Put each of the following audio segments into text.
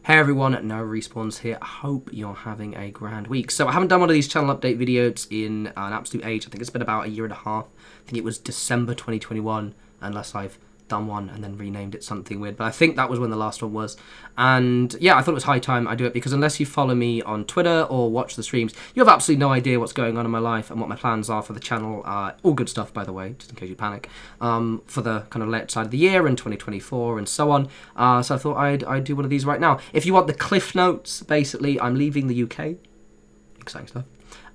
Hey everyone, No Respawns here. I hope you're having a grand week. So I haven't done one of these channel update videos in an absolute age. I think it's been about a year and a half. I think it was December 2021, unless I've done one and then renamed it something weird. But I think that was when the last one was. And yeah, I thought it was high time I do it because unless you follow me on Twitter or watch the streams, you have absolutely no idea what's going on in my life and what my plans are for the channel. All good stuff, by the way, just in case you panic, for the kind of late side of the year and 2024 and so on. So I thought I'd do one of these right now. If you want the cliff notes, I'm leaving the UK. Exciting stuff.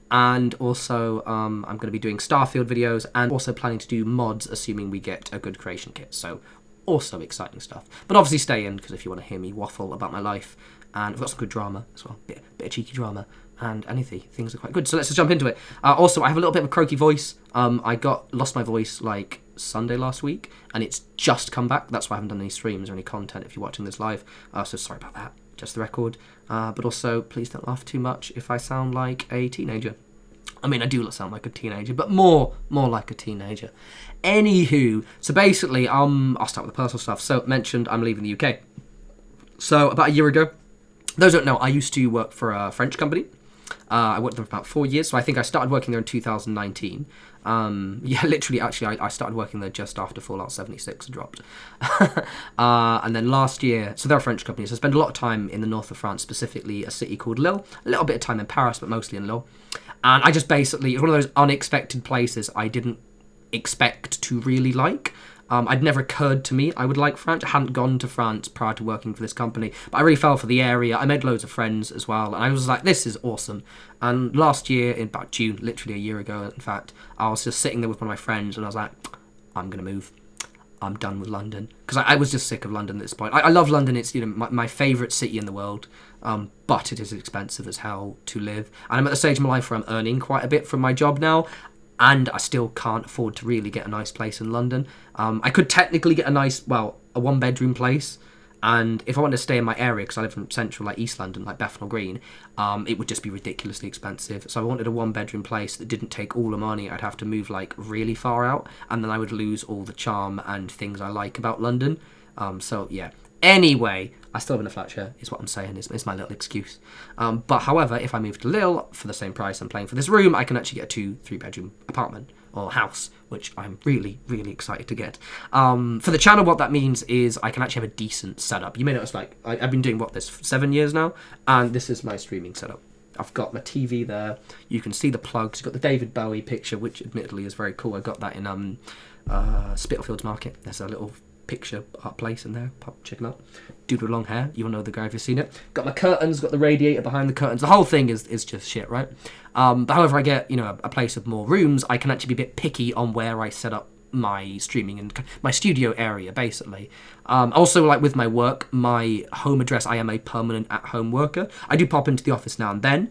And also, I'm going to be doing Starfield videos and also planning to do mods, assuming we get a good creation kit. So, also exciting stuff. But obviously stay in, because if you want to hear me waffle about my life, and I've got some good drama as well, bit of cheeky drama, and anything, things are quite good. So let's just jump into it. Also, I have a little bit of a croaky voice. I lost my voice like Sunday last week, and it's just come back. That's why I haven't done any streams or any content if you're watching this live. So sorry about that. Just the record. But also, please don't laugh too much if I sound like a teenager. I mean, I do sound like a teenager, but more like a teenager. Anywho, so basically, I'll start with the personal stuff. So, mentioned I'm leaving the UK. So, about a year ago, those who don't know, I used to work for a French company. I worked there for about 4 years, so I think I started working there in 2019. Literally, actually, I started working there just after Fallout 76 dropped. And then last year, so they're a French company, so I spent a lot of time in the north of France, specifically a city called Lille. A little bit of time in Paris, but mostly in Lille. And I just basically, it's one of those unexpected places I didn't expect to really like. I'd never occurred to me I would like France. I hadn't gone to France prior to working for this company, but I really fell for the area. I made loads of friends as well, and I was like, this is awesome. And last year, in about June, literally a year ago, in fact, I was just sitting there with one of my friends, and I was like, I'm going to move. I'm done with London. Because I was just sick of London at this point. I love London. It's my favourite city in the world, but it is expensive as hell to live. And I'm at the stage of my life where I'm earning quite a bit from my job now, and I still can't afford to really get a nice place in London. I could technically get a one-bedroom place, and if I wanted to stay in my area, because I live in central, like East London, like Bethnal Green, it would just be ridiculously expensive. So I wanted a one-bedroom place that didn't take all the money. I'd have to move, like, really far out, and then I would lose all the charm and things I like about London. So, yeah. Anyway, I still live in a flat share, is what I'm saying, is my little excuse. But however, if I move to Lille for the same price I'm paying for this room, I can actually get a 2-3 bedroom apartment or house, which I'm really, really excited to get. For the channel, what that means is I can actually have a decent setup. You may notice, like, I've been doing, 7 years now, and this is my streaming setup. I've got my TV there. You can see the plugs. You've got the David Bowie picture, which admittedly is very cool. I got that in Spitalfields Market. There's a little picture art place in there. Check them out. Dude with long hair. You'll know the guy if you've seen it. Got my curtains. Got the radiator behind the curtains. The whole thing is just shit, right? But however I get a place with more rooms, I can actually be a bit picky on where I set up my streaming and my studio area, basically. Also, like with my work, my home address, I am a permanent at-home worker. I do pop into the office now and then,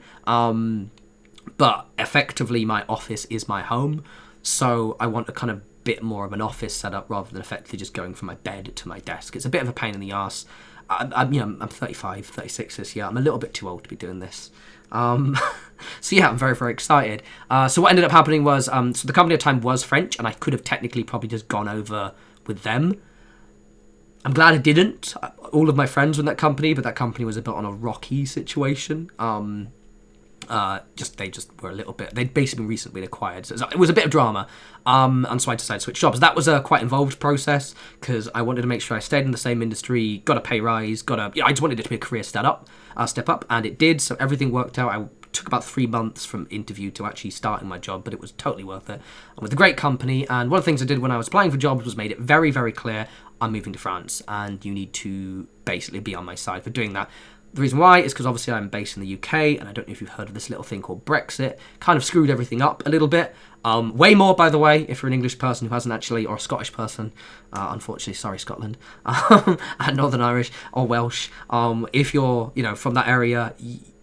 but effectively my office is my home, so I want a kind of bit more of an office setup rather than effectively just going from my bed to my desk. It's a bit of a pain in the arse. I'm 35, 36 this year. I'm a little bit too old to be doing this. So yeah, I'm very, very excited. So what ended up happening was, so the company at the time was French, and I could have technically probably just gone over with them. I'm glad I didn't. All of my friends were in that company, but that company was a bit on a rocky situation. They just were a little bit. They'd basically been recently acquired, so it was a bit of drama. And so I decided to switch jobs. That was a quite involved process because I wanted to make sure I stayed in the same industry, got a pay rise, I just wanted it to be a career step up, and it did. So everything worked out. I took about 3 months from interview to actually starting my job, but it was totally worth it. I'm with a great company, and one of the things I did when I was applying for jobs was made it very, very clear I'm moving to France, and you need to basically be on my side for doing that. The reason why is because obviously I'm based in the UK, and I don't know if you've heard of this little thing called Brexit. Kind of screwed everything up a little bit. Way more, by the way, if you're an English person who hasn't actually, or a Scottish person, unfortunately, sorry Scotland, and Northern Irish, or Welsh. If you're, from that area,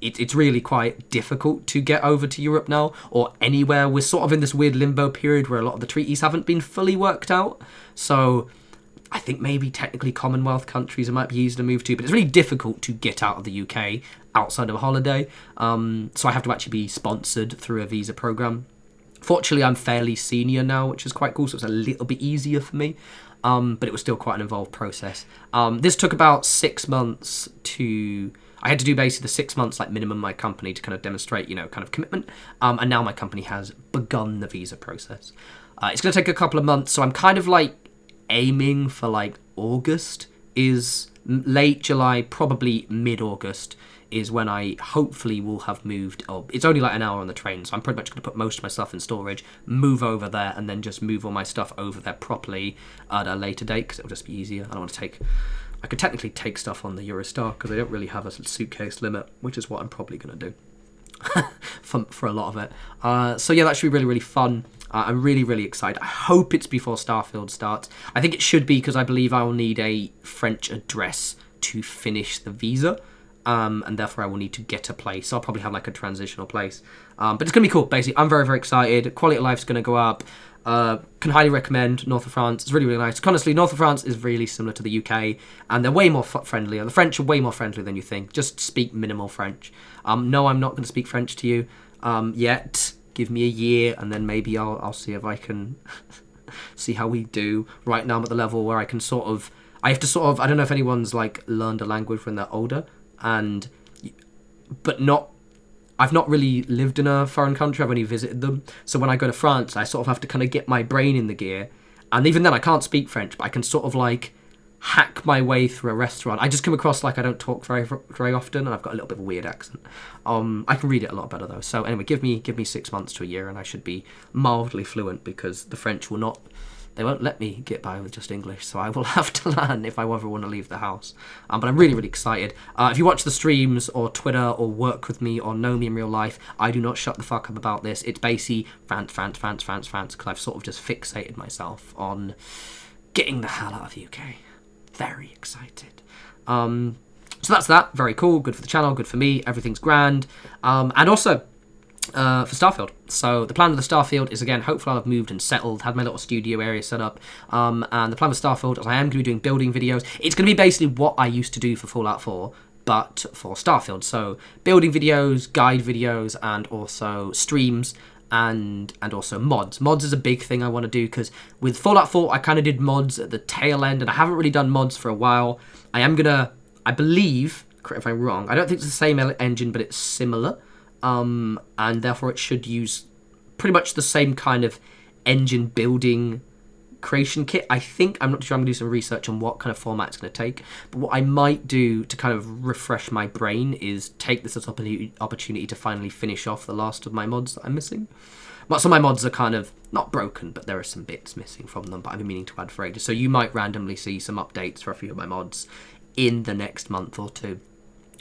it's really quite difficult to get over to Europe now, or anywhere. We're sort of in this weird limbo period where a lot of the treaties haven't been fully worked out. So I think maybe technically Commonwealth countries it might be easy to move to, but it's really difficult to get out of the UK outside of a holiday. So I have to actually be sponsored through a visa program. Fortunately, I'm fairly senior now, which is quite cool, so it's a little bit easier for me. but it was still quite an involved process. This took about 6 months to... I had to do basically the 6 months like minimum my company to kind of demonstrate, you know, kind of commitment. And now my company has begun the visa process. It's going to take a couple of months, so I'm kind of like aiming for like August is late July, probably mid-August is when I hopefully will have moved. Oh, it's only like an hour on the train, so I'm pretty much going to put most of my stuff in storage, move over there, and then just move all my stuff over there properly at a later date because it'll just be easier. I don't want to take... I could technically take stuff on the Eurostar because I don't really have a suitcase limit, which is what I'm probably going to do for a lot of it. So yeah, that should be really, really fun. I'm really, really excited. I hope it's before Starfield starts. I think it should be because I believe I will need a French address to finish the visa. And therefore I will need to get a place. So I'll probably have like a transitional place. But it's going to be cool, basically. I'm very, very excited. Quality of life is going to go up. Can highly recommend North of France. It's really, really nice. Honestly, North of France is really similar to the UK, and they're way more friendlier. The French are way more friendly than you think. Just speak minimal French. No, I'm not going to speak French to you yet. Give me a year, and then maybe I'll see if I can see how we do. Right now I'm at the level where I can sort of... I have to sort of... I don't know if anyone's like learned a language when they're older, but not... I've not really lived in a foreign country, I've only visited them. So when I go to France, I sort of have to kind of get my brain in the gear. And even then, I can't speak French, but I can sort of like hack my way through a restaurant. I just come across like I don't talk very, very often, and I've got a little bit of a weird accent. I can read it a lot better though. So anyway, give me 6 months to a year, and I should be mildly fluent because the French will not... They won't let me get by with just English, so I will have to learn if I ever want to leave the house. But I'm really, really excited. If you watch the streams or Twitter or work with me or know me in real life, I do not shut the fuck up about this. It's basically France, because I've sort of just fixated myself on getting the hell out of the UK. Very excited. So that's that. Very cool. Good for the channel. Good for me. Everything's grand. And also... for Starfield. So the plan with the Starfield is, again, hopefully I'll have moved and settled, had my little studio area set up, and the plan with Starfield is I am going to be doing building videos. It's going to be basically what I used to do for Fallout 4, but for Starfield. So building videos, guide videos, and also streams, and also mods. Mods is a big thing I want to do, because with Fallout 4, I kind of did mods at the tail end, and I haven't really done mods for a while. I am going to, I believe, correct if I'm wrong, I don't think it's the same engine, but it's similar. And therefore it should use pretty much the same kind of engine building creation kit. I think, I'm not sure, I'm going to do some research on what kind of format it's going to take. But what I might do to kind of refresh my brain is take this as an opportunity to finally finish off the last of my mods that I'm missing. Well, some of my mods are kind of not broken, but there are some bits missing from them, but I've been meaning to add for ages. So you might randomly see some updates for a few of my mods in the next month or two,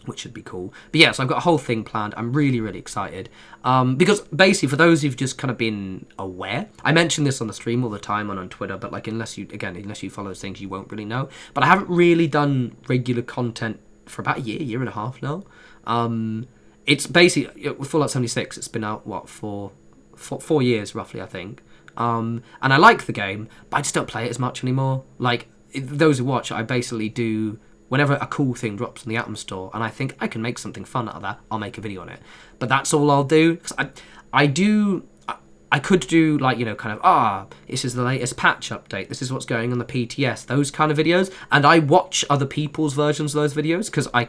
which should be cool. But yeah, so I've got a whole thing planned. I'm really, really excited. Because basically, for those who've just kind of been aware, I mention this on the stream all the time and on Twitter, but like unless you follow those things, you won't really know. But I haven't really done regular content for about a year and a half now. It's basically, with Fallout 76, it's been out, what, for 4 years, roughly, I think. And I like the game, but I just don't play it as much anymore. Like, those who watch, I basically do... Whenever a cool thing drops in the Atom Store and I think I can make something fun out of that, I'll make a video on it. But that's all I'll do. 'Cause I could do, like, you know, kind of, this is the latest patch update, this is what's going on the PTS, those kind of videos. And I watch other people's versions of those videos because I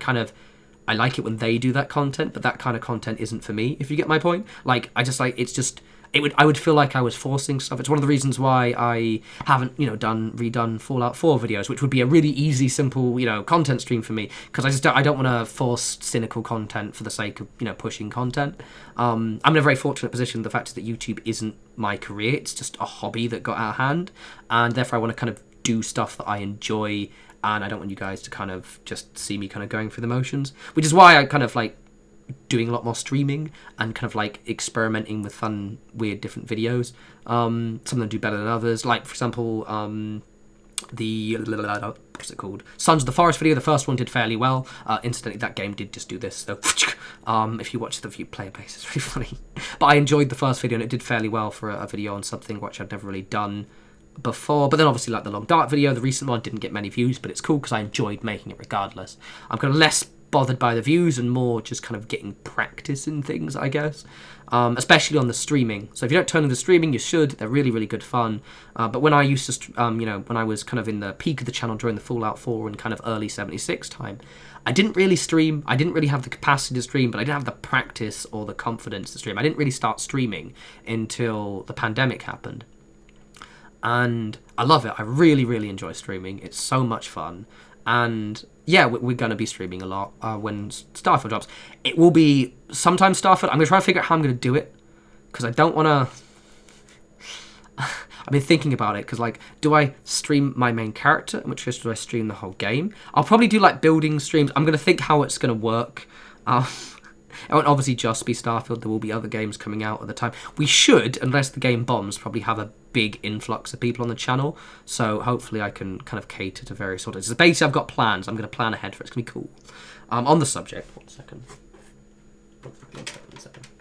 like it when they do that content, but that kind of content isn't for me, if you get my point. Like, I would feel like I was forcing stuff. It's one of the reasons why I haven't, you know, redone Fallout 4 videos, which would be a really easy, simple, you know, content stream for me, because I don't want to force cynical content for the sake of, you know, pushing content. I'm in a very fortunate position. The fact that YouTube isn't my career, it's just a hobby that got out of hand, and therefore I want to kind of do stuff that I enjoy, and I don't want you guys to kind of just see me kind of going through the motions, which is why I kind of like doing a lot more streaming and kind of like experimenting with fun, weird, different videos. Some of them do better than others. Like, for example, what's it called? Sons of the Forest video. The first one did fairly well. Incidentally, that game did just do this. So, if you watch the player base, it's really funny. But I enjoyed the first video and it did fairly well for a video on something which I'd never really done before. But then obviously, like the Long Dark video, the recent one didn't get many views, but it's cool because I enjoyed making it regardless. I'm kind of less bothered by the views and more just kind of getting practice in things, I guess. Especially on the streaming. So if you don't turn on the streaming, you should. They're really, really good fun. But when I used to, when I was kind of in the peak of the channel during the Fallout 4 and kind of early 76 time, I didn't really stream. I didn't really have the capacity to stream, but I didn't have the practice or the confidence to stream. I didn't really start streaming until the pandemic happened. And I love it. I really, really enjoy streaming. It's so much fun. And yeah, we're going to be streaming a lot when Starfield drops. It will be sometimes Starfield. I'm going to try to figure out how I'm going to do it. Because I don't want to... I've been thinking about it. Because, like, do I stream my main character? In which case, do I stream the whole game? I'll probably do, like, building streams. I'm going to think how it's going to work. It won't obviously just be Starfield. There will be other games coming out at the time. We should, unless the game bombs, probably have a big influx of people on the channel. So hopefully I can kind of cater to various audiences. So basically, I've got plans. I'm going to plan ahead for it. It's going to be cool. On the subject, one second. I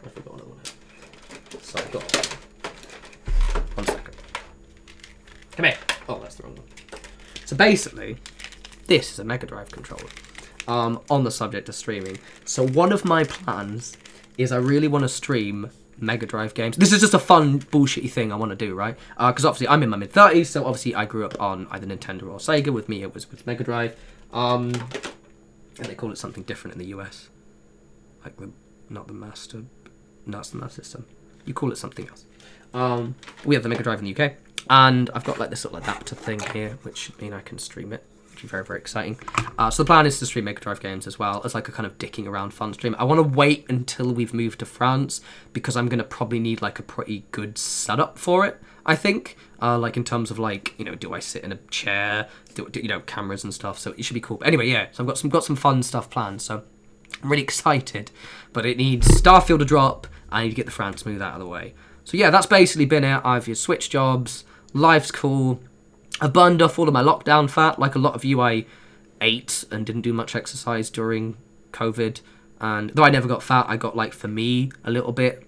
forgot another one here. So I've got... One second. Come here. Oh, that's the wrong one. So basically, this is a Mega Drive controller. On the subject of streaming. So one of my plans is I really want to stream Mega Drive games. This is just a fun, bullshitty thing I want to do, right? Because obviously I'm in my mid-30s, so obviously I grew up on either Nintendo or Sega. With me, it was with Mega Drive. And they call it something different in the US. Like not the Master... No, it's the Master System. You call it something else. We have the Mega Drive in the UK. And I've got like this sort of adapter thing here, which should mean I can stream it. Very, very exciting. So the plan is to stream Mega Drive games as well as like a kind of dicking around fun stream. I want to wait until we've moved to France because I'm going to probably need like a pretty good setup for it, I think. Like in terms of like, do I sit in a chair, cameras and stuff. So it should be cool. But anyway, yeah, so I've got some fun stuff planned. So I'm really excited, but it needs Starfield to drop. I need to get the France move out of the way. So yeah, that's basically been it. I've switched jobs. Life's cool. I burned off all of my lockdown fat. Like a lot of you, I ate and didn't do much exercise during COVID. And though I never got fat, I got, like, for me, a little bit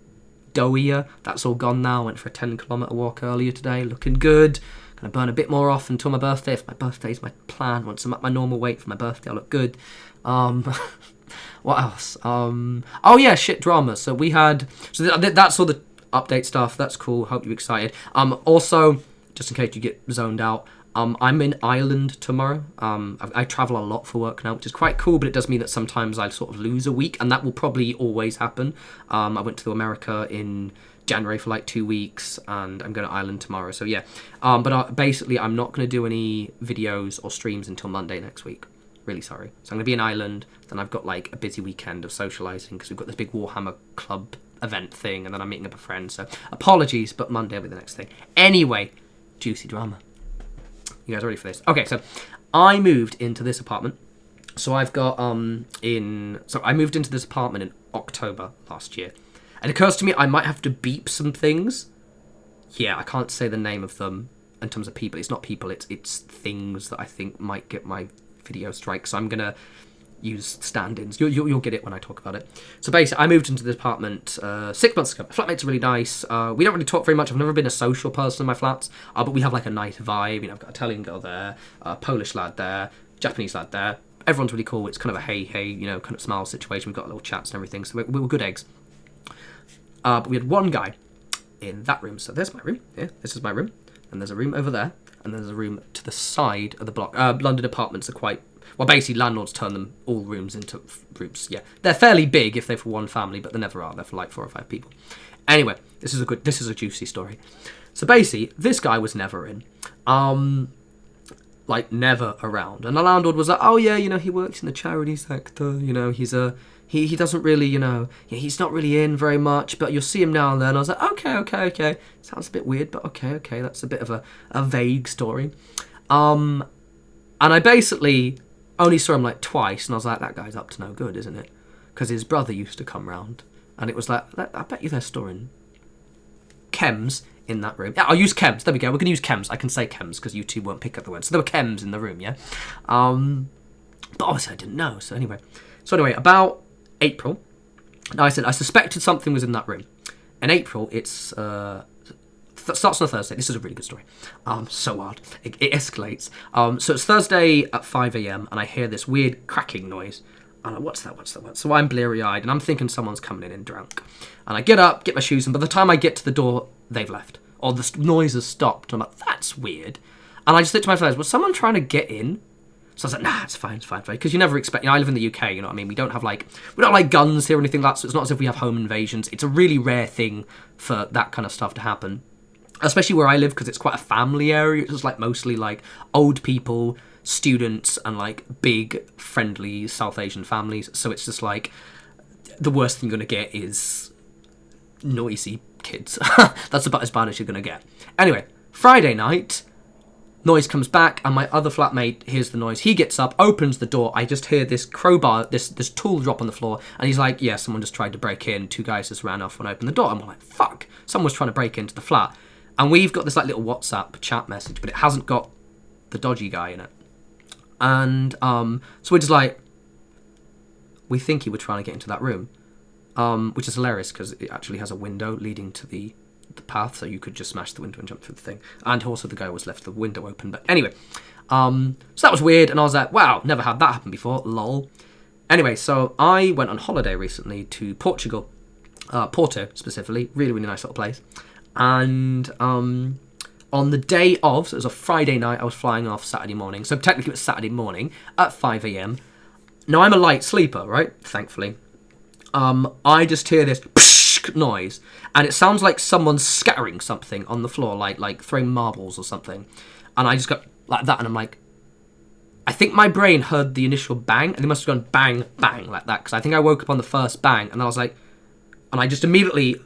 doughier. That's all gone now. I went for a 10-kilometre walk earlier today. Looking good. Gonna burn a bit more off until my birthday. If my birthday's my plan. Once I'm at my normal weight for my birthday, I'll look good. What else? Oh, yeah, shit drama. So we had... So that's all the update stuff. That's cool. Hope you're excited. Also... Just in case you get zoned out, I'm in Ireland tomorrow. I travel a lot for work now, which is quite cool, but it does mean that sometimes I sort of lose a week, and that will probably always happen. I went to America in January for like 2 weeks, and I'm going to Ireland tomorrow, so yeah. But basically, I'm not going to do any videos or streams until Monday next week. Really sorry. So I'm going to be in Ireland, then I've got like a busy weekend of socialising, because we've got this big Warhammer Club event thing, and then I'm meeting up a friend, so apologies, but Monday will be the next thing. Anyway... Juicy drama. You guys ready for this? Okay, so I moved into this apartment. So I've got I moved into this apartment in October last year. It occurs to me I might have to beep some things. Yeah, I can't say the name of them in terms of people. It's not people, it's things that I think might get my video strike. So I'm gonna use stand-ins. You'll get it when I talk about it. So basically, I moved into this apartment 6 months ago. My flatmates are really nice. We don't really talk very much. I've never been a social person in my flats, but we have like a nice vibe. I've got an Italian girl there, a Polish lad there, Japanese lad there. Everyone's really cool. It's kind of a hey, kind of smile situation. We've got little chats and everything, so we were good eggs. But we had one guy in that room. So there's my room. Yeah, this is my room. And there's a room over there. And there's a room to the side of the block. London apartments are quite... Well, basically, landlords turn them all rooms into rooms. Yeah, they're fairly big if they're for one family, but they never are. They're for like 4 or 5 people. Anyway, this is a juicy story. So basically, this guy was never in, like never around. And the landlord was like, "Oh yeah, he works in the charity sector. He doesn't really, he's not really in very much, but you'll see him now and then." I was like, okay. Sounds a bit weird, but okay. That's a bit of a vague story. And I basically only saw him like twice, and I was like, that guy's up to no good, isn't it? Because his brother used to come round, and it was like, I bet you they're storing chems in that room. Yeah, I'll use chems. There we go. We're going to use chems. I can say chems because you two won't pick up the word. So there were chems in the room, yeah? But obviously I didn't know. So anyway, about April, I said I suspected something was in that room. In April, it's starts on a Thursday. This is a really good story. So hard. It escalates. So it's Thursday at 5 a.m. and I hear this weird cracking noise. I'm like, what's that? So I'm bleary-eyed, and I'm thinking someone's coming in drunk. And I get up, get my shoes, and by the time I get to the door, they've left. Or the noise has stopped. I'm like, that's weird. And I just think to myself, was someone trying to get in? So I was like, nah, it's fine. Because you never expect, I live in the UK, you know what I mean? We don't have guns here or anything like that, so it's not as if we have home invasions. It's a really rare thing for that kind of stuff to happen. Especially where I live, because it's quite a family area. It's just like mostly like old people, students, and like big, friendly South Asian families. So it's just like, the worst thing you're going to get is noisy kids. That's about as bad as you're going to get. Anyway, Friday night, noise comes back, and my other flatmate hears the noise. He gets up, opens the door. I just hear this crowbar, this tool drop on the floor, and he's like, yeah, someone just tried to break in. 2 guys just ran off when I opened the door. And we're like, fuck, someone was trying to break into the flat. And we've got this like little WhatsApp chat message, but it hasn't got the dodgy guy in it. And so we're just like, we think he was trying to get into that room, which is hilarious because it actually has a window leading to the path, so you could just smash the window and jump through the thing. And also the guy was left the window open. But anyway, so that was weird, and I was like, wow, never had that happen before, lol. Anyway, so I went on holiday recently to Portugal, Porto specifically, really, really nice little place. And on the day of, so it was a Friday night, I was flying off Saturday morning. So technically it was Saturday morning at 5 a.m. Now I'm a light sleeper, right? Thankfully. I just hear this noise, and it sounds like someone's scattering something on the floor, like throwing marbles or something. And I just got like that, and I'm like, I think my brain heard the initial bang, and it must have gone bang, bang, like that, because I think I woke up on the first bang, and I was like, and I just immediately,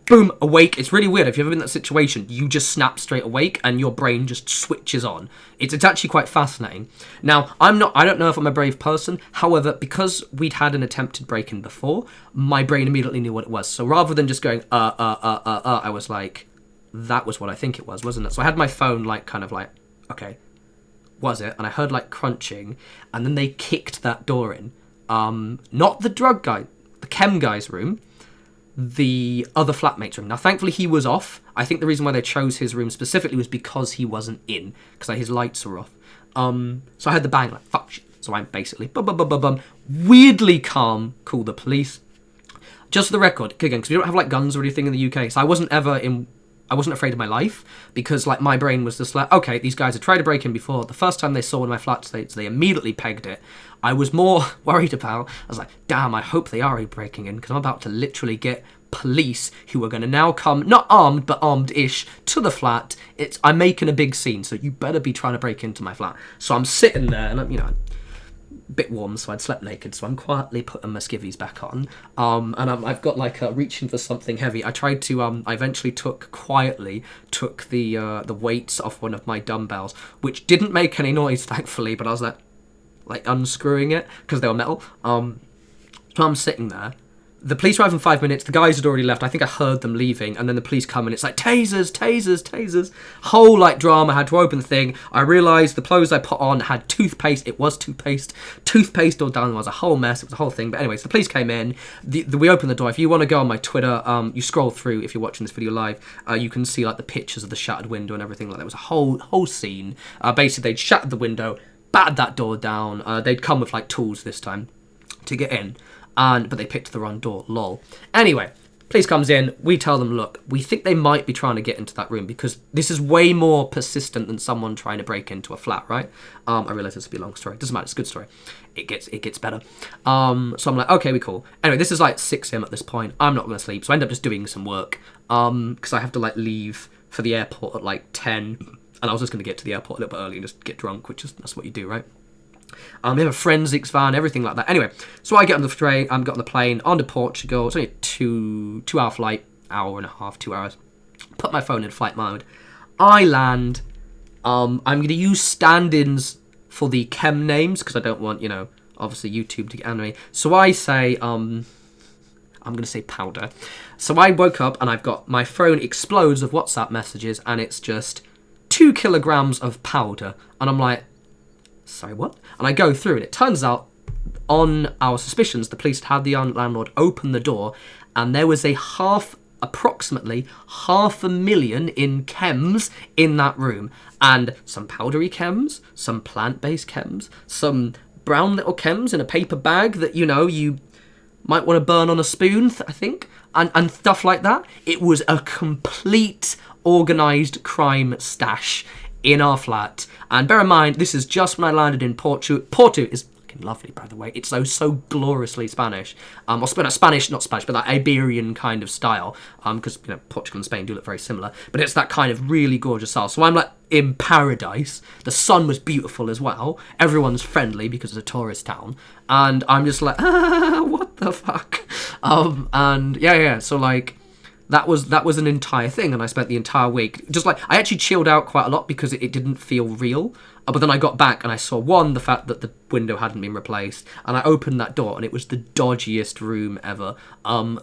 boom, awake. It's really weird. If you've ever been in that situation, you just snap straight awake and your brain just switches on. It's actually quite fascinating. Now, I don't know if I'm a brave person. However, because we'd had an attempted break-in before, my brain immediately knew what it was. So rather than just going, I was like, that was what I think it was, wasn't it? So I had my phone like, kind of like, okay, was it? And I heard like crunching, and then they kicked that door in. Not the drug guy, the chem guy's room, the other flatmate's room. Now, thankfully, he was off. I think the reason why they chose his room specifically was because he wasn't in, because his lights were off. So I had the bang, like, fuck shit. So I'm basically, weirdly calm, call the police. Just for the record, again, because we don't have, like, guns or anything in the UK, so I wasn't afraid of my life, because, like, my brain was just like, okay, these guys have tried to break in before. The first time they saw one of my flat states, they immediately pegged it. I was more worried about, I was like, damn, I hope they are breaking in, because I'm about to literally get police who are going to now come, not armed, but armed-ish, to the flat. I'm making a big scene, so you better be trying to break into my flat. So I'm sitting there, and I'm, a bit warm, so I'd slept naked, so I'm quietly putting my skivvies back on, and I've got like reaching for something heavy. I tried to I eventually quietly took the weights off one of my dumbbells, which didn't make any noise, thankfully, but I was like unscrewing it because they were metal. So I'm sitting there. The police arrived in 5 minutes. The guys had already left. I think I heard them leaving, and then the police come, and it's like, tasers. Whole, like, drama. I had to open the thing. I realised the clothes I put on had toothpaste. It was toothpaste. Toothpaste all down. It was a whole mess. It was a whole thing. But anyways, the police came in. We opened the door. If you want to go on my Twitter, you scroll through, if you're watching this video live, you can see, like, the pictures of the shattered window and everything like that. It was a whole scene. Basically, they'd shattered the window, battered that door down. They'd come with, like, tools this time to get in. But they picked the wrong door, lol. Anyway, police comes in, we tell them, look, we think they might be trying to get into that room because this is way more persistent than someone trying to break into a flat, right? I realise this will be a long story. Doesn't matter, it's a good story. It gets better. So I'm like, okay, we cool. Anyway, this is like 6 a.m. at this point. I'm not going to sleep, so I end up just doing some work. Because I have to like leave for the airport at like 10, and I was just going to get to the airport a little bit early and just get drunk, that's what you do, right? We have a forensics van, everything like that. Anyway, so I get on the train, got on the plane, on to Portugal. It's only a two-hour flight, hour and a half, 2 hours. Put my phone in flight mode. I land. I'm going to use stand-ins for the chem names, because I don't want, obviously YouTube to get angry. So I say, I'm going to say powder. So I woke up, and I've got, my phone explodes of WhatsApp messages, and it's just 2 kilograms of powder. And I'm like, sorry, what? And I go through, and it turns out, on our suspicions, the police had the landlord open the door, and there was approximately $500,000 in chems in that room. And some powdery chems, some plant-based chems, some brown little chems in a paper bag that, you know, you might want to burn on a spoon, I think, and stuff like that. It was a complete organised crime stash in our flat. And bear in mind, this is just when I landed in Porto. Porto is fucking lovely, by the way. It's so gloriously Spanish. Or Spanish, not Spanish, but that Iberian kind of style. Because, you know, Portugal and Spain do look very similar. But it's that kind of really gorgeous style. So I'm like in paradise. The sun was beautiful as well. Everyone's friendly because it's a tourist town. And I'm just like, what the fuck? And yeah. So like, that was an entire thing, and I spent the entire week just like, I actually chilled out quite a lot because it didn't feel real. But then I got back and I saw, one, the fact that the window hadn't been replaced, and I opened that door and it was the dodgiest room ever.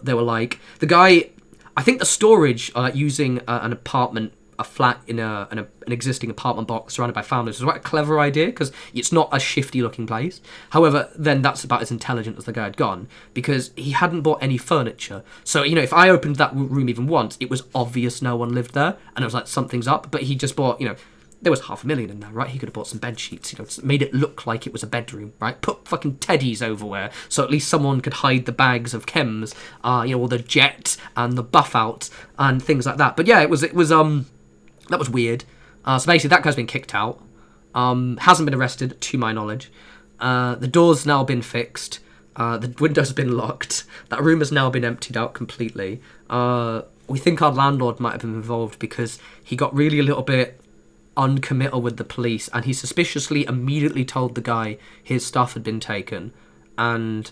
They were like, the guy, I think the storage using an apartment, a flat in an existing apartment block surrounded by families was quite a clever idea because it's not a shifty looking place. However, then that's about as intelligent as the guy had gone, because he hadn't bought any furniture. So, you know, if I opened that room even once, it was obvious no one lived there, and it was like, something's up. But he just bought, you know, there was $500,000 in there, right? He could have bought some bed sheets, you know, made it look like it was a bedroom, right? Put fucking teddies everywhere, so at least someone could hide the bags of chems, you know, or the jet and the buff out and things like that. But yeah, it was that was weird. So basically, that guy's been kicked out. Hasn't been arrested, to my knowledge. The door's now been fixed. The window's been locked. That room has now been emptied out completely. We think our landlord might have been involved because he got really a little bit uncommittal with the police, and he suspiciously immediately told the guy his stuff had been taken. And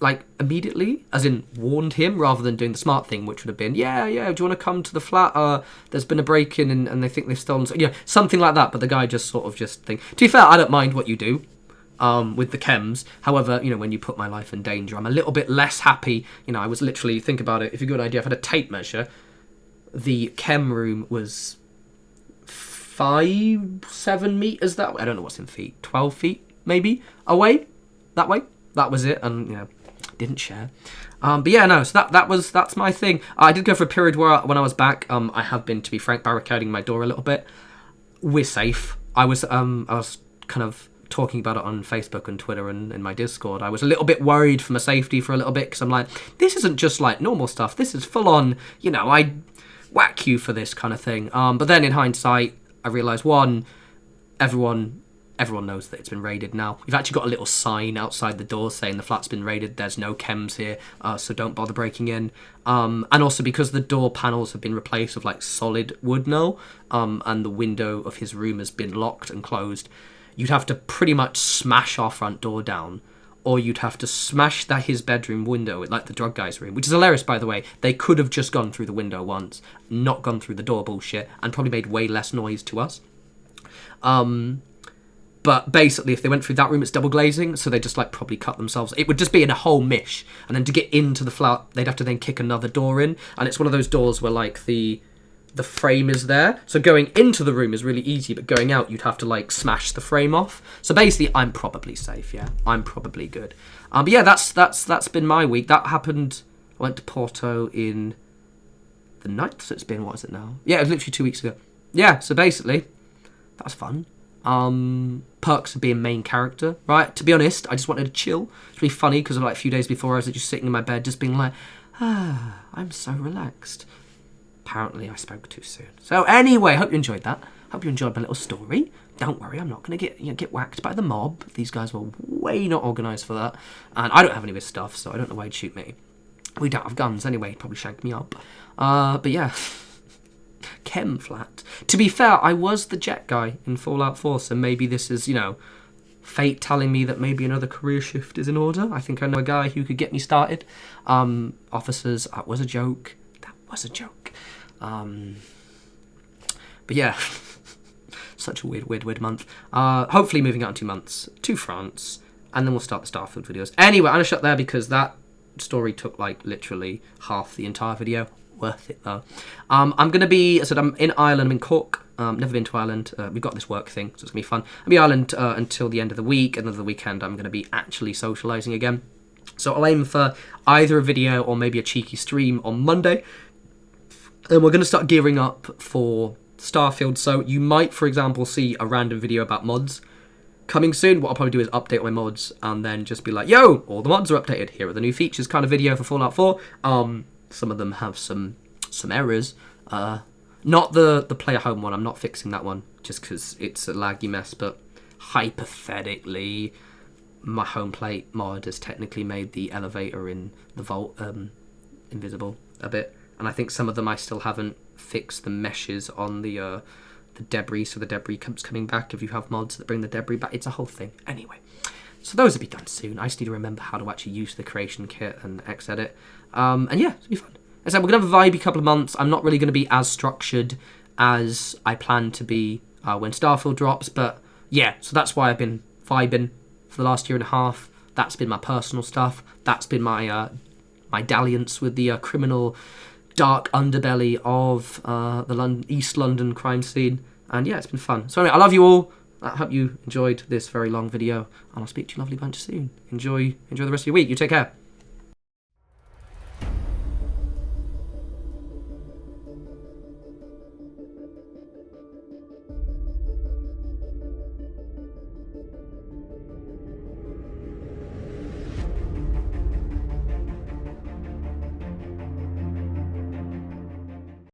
like, immediately, as in warned him, rather than doing the smart thing, which would have been, yeah, do you want to come to the flat? There's been a break-in and they think they've stolen, you know, something like that. But the guy just sort of just think, to be fair, I don't mind what you do with the chems. However, you know, when you put my life in danger, I'm a little bit less happy. You know, I was literally, think about it, if you've got an idea, I've had a tape measure. The chem room was 7 meters that way. I don't know what's in feet, 12 feet maybe away, that way. That was it, and, you know, didn't share. But yeah, no, so that's my thing. I did go for a period where when I was back, I have been, to be frank, barricading my door a little bit. We're safe. I was kind of talking about it on Facebook and Twitter and in my Discord. I was a little bit worried for my safety for a little bit, because I'm like, this isn't just like normal stuff. This is full on, you know, I whack you for this kind of thing. But then in hindsight, I realised, one, everyone knows that it's been raided now. We've actually got a little sign outside the door saying the flat's been raided, there's no chems here, so don't bother breaking in. And also because the door panels have been replaced with like solid wood now, and the window of his room has been locked and closed, you'd have to pretty much smash our front door down, or you'd have to smash his bedroom window, like the drug guy's room, which is hilarious, by the way. They could have just gone through the window once, not gone through the door bullshit, and probably made way less noise to us. But basically, if they went through that room, it's double glazing, so they just like probably cut themselves. It would just be in a whole mish, and then to get into the flat, they'd have to then kick another door in, and it's one of those doors where like the frame is there, so going into the room is really easy, but going out, you'd have to like smash the frame off. So basically, I'm probably safe. Yeah, I'm probably good. But yeah, that's been my week. That happened. I went to Porto in the 9th, so it's been, what is it now? Yeah, it was literally 2 weeks ago. Yeah, so basically, that was fun. Perks of being main character, right? To be honest, I just wanted to chill. It's really funny because like a few days before I was just sitting in my bed just being like, I'm so relaxed. Apparently I spoke too soon. So anyway, hope you enjoyed that. Hope you enjoyed my little story. Don't worry, I'm not going to get whacked by the mob. These guys were way not organised for that. And I don't have any of his stuff, so I don't know why he'd shoot me. We don't have guns anyway, he'd probably shank me up. But yeah. Chem flat. To be fair, I was the jet guy in Fallout 4, so maybe this is, you know, fate telling me that maybe another career shift is in order. I think I know a guy who could get me started. Officers, that was a joke. That was a joke. But yeah, such a weird month. Hopefully moving out in 2 months to France, and then we'll start the Starfield videos. Anyway, I'm going to shut there because that story took like literally half the entire video. Worth it though. I'm going to be, I said, I'm in Ireland, I'm in Cork. Never been to Ireland. We've got this work thing, so it's going to be fun. I'll be in Ireland until the end of the week, and then the weekend I'm going to be actually socialising again. So I'll aim for either a video or maybe a cheeky stream on Monday. And we're going to start gearing up for Starfield. So you might, for example, see a random video about mods. coming soon, what I'll probably do is update my mods and then just be like, yo, all the mods are updated. Here are the new features kind of video for Fallout 4. Some of them have some errors. Not the player home one. I'm not fixing that one just because it's a laggy mess. But hypothetically, my home plate mod has technically made the elevator in the vault invisible a bit. And I think some of them I still haven't fixed the meshes on the debris, so the debris keeps coming back if you have mods that bring the debris back. It's a whole thing. Anyway, so those will be done soon. I just need to remember how to actually use the creation kit and Xedit. And yeah, it'll be fun. As I said, we're going to have a vibey couple of months. I'm not really going to be as structured as I plan to be when Starfield drops. But yeah, so that's why I've been vibing for the last year and a half. That's been my personal stuff. That's been my my dalliance with the criminal dark underbelly of the East London crime scene. And yeah, it's been fun. So anyway, I love you all. I hope you enjoyed this very long video. And I'll speak to you lovely bunch soon. Enjoy the rest of your week. You take care.